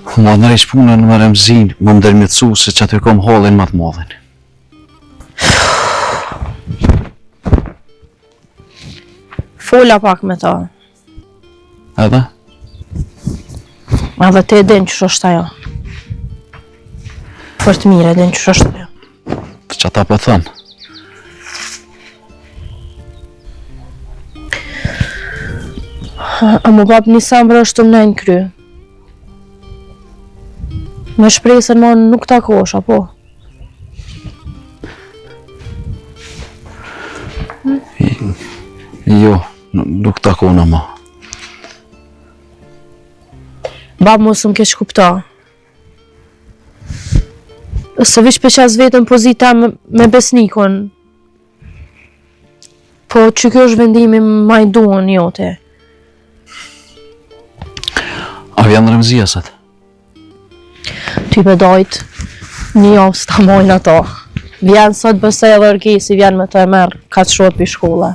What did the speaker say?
Ma në rejsh punën më Remzin, më ndërmjetësu se që aty kom hallin më të madhin. Fola pak me ta. Edhe? Edhe te e din që është ajo. Për të mire e din që është ajo. Që ata po thënë. A mu bab një sambrë është të mnejnë kry. Me shpresën ma nuk takosh, apo? Jo, nuk takona ma. Bab mos më keq kupta. Se vish për qas vetën pozita me besnikon. Po që kjo është vendimi ma i duon jote. A vjen Remziaset? Ty bedojt, një javë s'ta mojnë ato. Vjen sot bëse edhe orkesi, vjen me të e merë, ka të shruat për shkolla.